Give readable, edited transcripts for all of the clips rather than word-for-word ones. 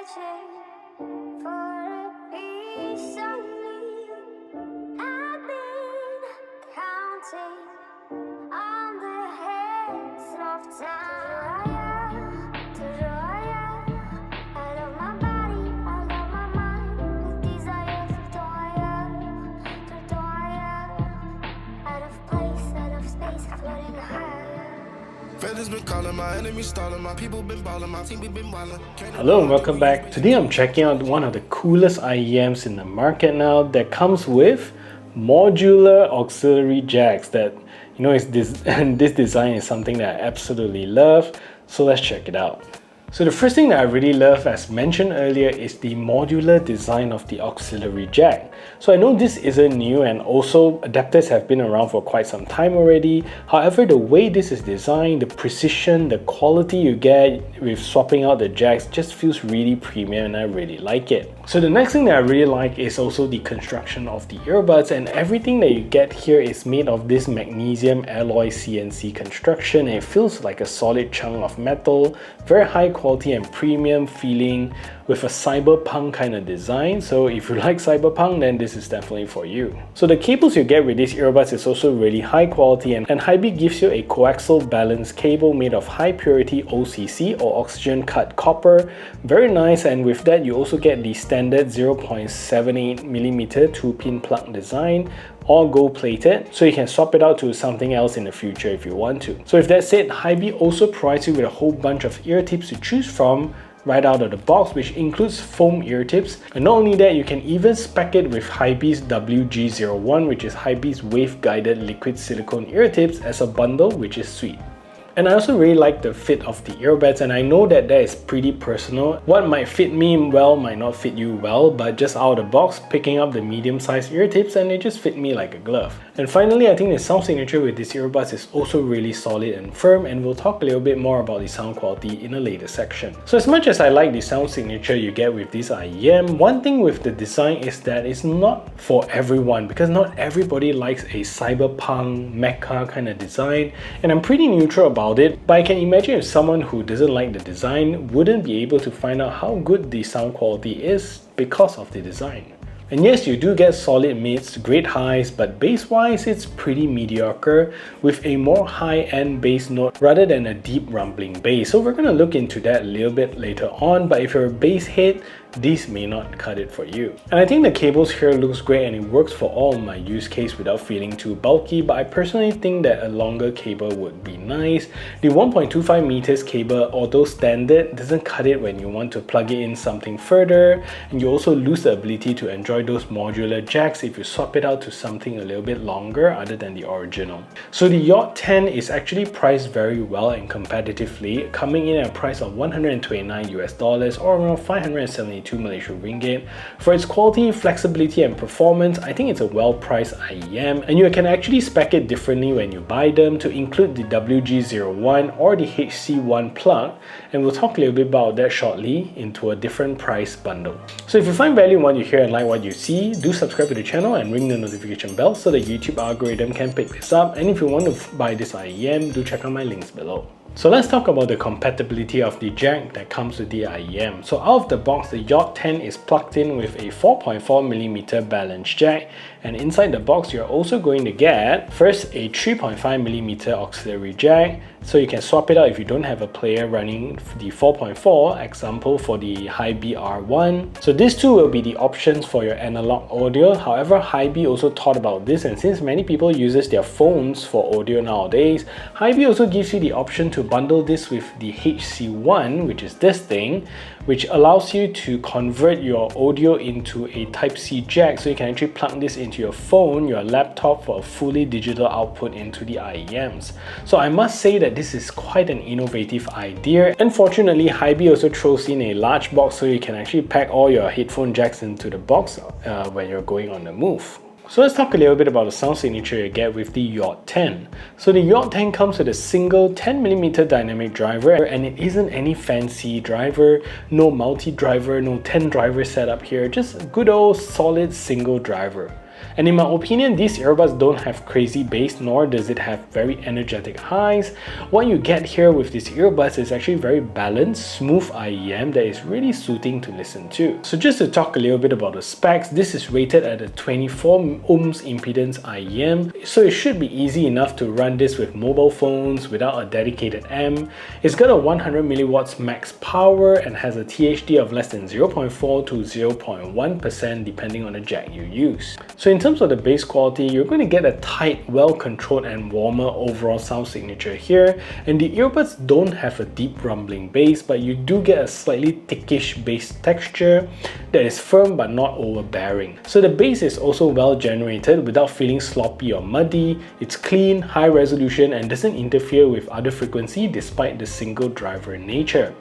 searching for a piece of me. I've been counting on the hands of time. I love my body, I love my mind, with desires of out of place, out of space, floating high. Feathers been calling, my enemies stalling, my people been balling, my team been wildin'. Hello and welcome back. Today I'm checking out one of the coolest IEMs in the market now that comes with modular auxiliary jacks that, you know, and this design is something that I absolutely love. So let's check it out. So the first thing that I really love, as mentioned earlier, is the modular design of the auxiliary jack. So I know this isn't new, and also adapters have been around for quite some time already. However, the way this is designed, the precision, the quality you get with swapping out the jacks just feels really premium, and I really like it. So the next thing that I really like is also the construction of the earbuds, and everything that you get here is made of this magnesium alloy CNC construction, and it feels like a solid chunk of metal, very high quality and premium feeling with a cyberpunk kind of design. So if you like cyberpunk, then this is definitely for you. So the cables you get with these earbuds is also really high quality, and HiBy gives you a coaxial balanced cable made of high purity OCC or oxygen cut copper. Very nice, and with that you also get the standard 0.78mm 2-pin plug design, all gold plated, so you can swap it out to something else in the future if you want to. So with that said, HiBy also provides you with a whole bunch of ear tips to choose from right out of the box, which includes foam ear tips. And not only that, you can even spec it with HiBy's WG01, which is HiBy's wave guided liquid silicone ear tips, as a bundle, which is sweet. And I also really like the fit of the earbuds, and I know that is pretty personal. What might fit me well might not fit you well, but just out of the box, picking up the medium-sized ear tips and they just fit me like a glove. And finally, I think the sound signature with these earbuds is also really solid and firm, and we'll talk a little bit more about the sound quality in a later section. So as much as I like the sound signature you get with this IEM, one thing with the design is that it's not for everyone, because not everybody likes a cyberpunk mecha kind of design, and I'm pretty neutral about it, but I can imagine if someone who doesn't like the design wouldn't be able to find out how good the sound quality is because of the design. And yes, you do get solid mids, great highs, but bass-wise it's pretty mediocre, with a more high-end bass note rather than a deep rumbling bass. So we're going to look into that a little bit later on, but if you're a bass head, this may not cut it for you. And I think the cables here looks great, and it works for all my use case without feeling too bulky, but I personally think that a longer cable would be nice. The 1.25 meters cable, although standard, doesn't cut it when you want to plug it in something further, and you also lose the ability to enjoy those modular jacks if you swap it out to something a little bit longer other than the original. So the Yacht 10 is actually priced very well and competitively, coming in at a price of $129 US or around 572 Malaysian ringgit. For its quality, flexibility and performance, I think it's a well-priced IEM, and you can actually spec it differently when you buy them to include the WG01 or the HC1 plug, and we'll talk a little bit about that shortly into a different price bundle. So if you find value in what you hear and like what you see, do subscribe to the channel and ring the notification bell so the YouTube algorithm can pick this up, and if you want to buy this IEM, do check out my links below. So let's talk about the compatibility of the jack that comes with the IEM. So out of the box, the Yacht 10 is plugged in with a 4.4mm balanced jack, and inside the box you're also going to get first a 3.5mm auxiliary jack, so you can swap it out if you don't have a player running the 4.4, example for the HiBy R1. So these two will be the options for your analog audio. However, HiBy also thought about this, and since many people uses their phones for audio nowadays, HiBy also gives you the option to bundle this with the HC1, which is this thing, which allows you to convert your audio into a Type-C jack, so you can actually plug this into your phone, your laptop, for a fully digital output into the IEMs. So I must say that this is quite an innovative idea. Unfortunately, HiBy also throws in a large box, so you can actually pack all your headphone jacks into the box when you're going on the move. So let's talk a little bit about the sound signature you get with the Yacht 10. So the Yacht 10 comes with a single 10mm dynamic driver, and it isn't any fancy driver, no multi-driver, no 10 driver setup here, just a good old solid single driver. And in my opinion, these earbuds don't have crazy bass, nor does it have very energetic highs. What you get here with these earbuds is actually very balanced, smooth IEM that is really soothing to listen to. So just to talk a little bit about the specs, this is rated at a 24 ohms impedance IEM, so it should be easy enough to run this with mobile phones without a dedicated amp. It's got a 100 milliwatts max power and has a THD of less than 0.4 to 0.1% depending on the jack you use. So in terms of the bass quality, you're going to get a tight, well-controlled and warmer overall sound signature here, and the earbuds don't have a deep rumbling bass, but you do get a slightly thickish bass texture that is firm but not overbearing. So the bass is also well generated without feeling sloppy or muddy. It's clean, high resolution and doesn't interfere with other frequency despite the single driver nature.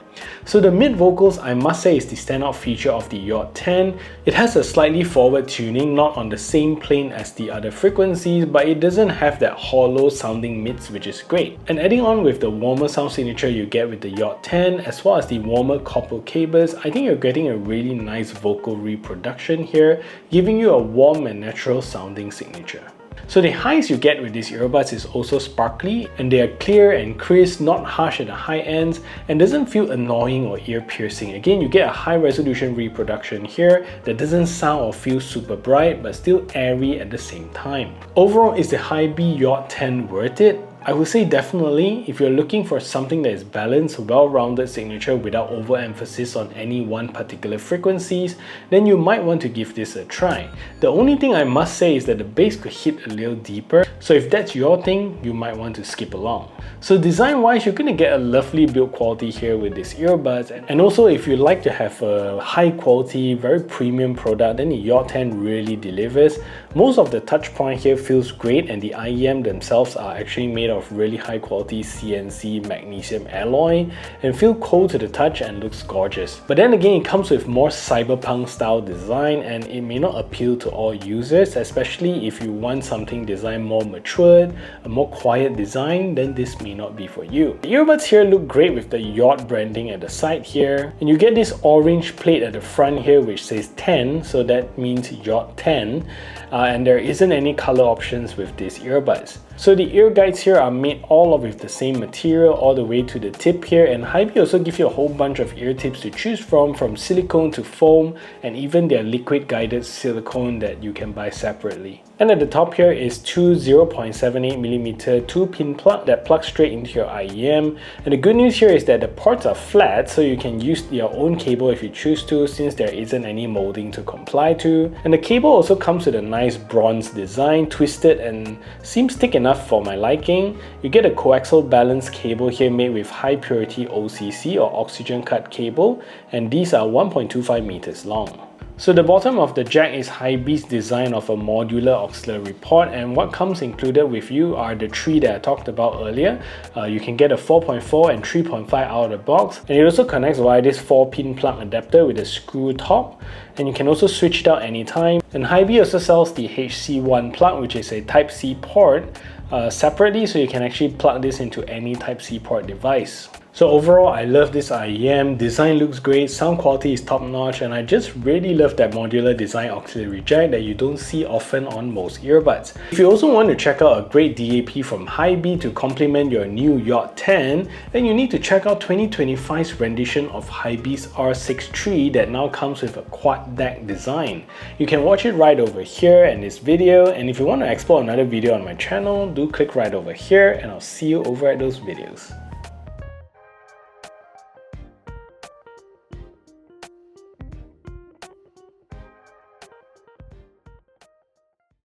So the mid vocals, I must say, is the standout feature of the Yacht 10. It has a slightly forward tuning, not on the same plane as the other frequencies, but it doesn't have that hollow sounding mids, which is great. And adding on with the warmer sound signature you get with the Yacht 10, as well as the warmer copper cables, I think you're getting a really nice vocal reproduction here, giving you a warm and natural sounding signature. So the highs you get with these earbuds is also sparkly, and they are clear and crisp, not harsh at the high ends, and doesn't feel annoying or ear piercing. Again, you get a high resolution reproduction here that doesn't sound or feel super bright, but still airy at the same time. Overall, is the HiBy Yacht 10 worth it? I would say definitely. If you're looking for something that is balanced, well-rounded signature without overemphasis on any one particular frequencies, then you might want to give this a try. The only thing I must say is that the bass could hit a little deeper, so if that's your thing, you might want to skip along. So design-wise, you're going to get a lovely build quality here with these earbuds, and also if you like to have a high-quality, very premium product, then the Yacht 10 really delivers. Most of the touch point here feels great, and the IEM themselves are actually made of really high quality CNC magnesium alloy and feel cold to the touch and looks gorgeous. But then again, it comes with more cyberpunk style design, and it may not appeal to all users, especially if you want something designed more matured, a more quiet design, then this may not be for you. The earbuds here look great with the Yacht branding at the side here, and you get this orange plate at the front here which says 10, so that means Yacht 10, and there isn't any color options with these earbuds. So the ear guides here are made all of with the same material all the way to the tip here, and HiBy also give you a whole bunch of ear tips to choose from silicone to foam, and even their liquid guided silicone that you can buy separately. And at the top here is two 0.78mm 2-pin plug that plugs straight into your IEM. And the good news here is that the ports are flat, so you can use your own cable if you choose to, since there isn't any molding to comply to. And the cable also comes with a nice bronze design, twisted and seems thick enough for my liking. You get a coaxial balance cable here made with high purity OCC or oxygen cut cable, and these are 1.25 meters long. So the bottom of the jack is HiBy's design of a modular auxiliary port, and what comes included with you are the three that I talked about earlier. You can get a 4.4 and 3.5 out of the box, and it also connects via this 4-pin plug adapter with a screw top, and you can also switch it out anytime. And HiBy also sells the HC1 plug, which is a Type-C port, separately, so you can actually plug this into any Type-C port device. So overall, I love this IEM. Design looks great, sound quality is top notch, and I just really love that modular design auxiliary jack that you don't see often on most earbuds. If you also want to check out a great DAP from HiBy to complement your new Yacht 10, then you need to check out 2025's rendition of HiBy's R6 III that now comes with a quad DAC design. You can watch it right over here in this video, and if you want to explore another video on my channel, do click right over here, and I'll see you over at those videos.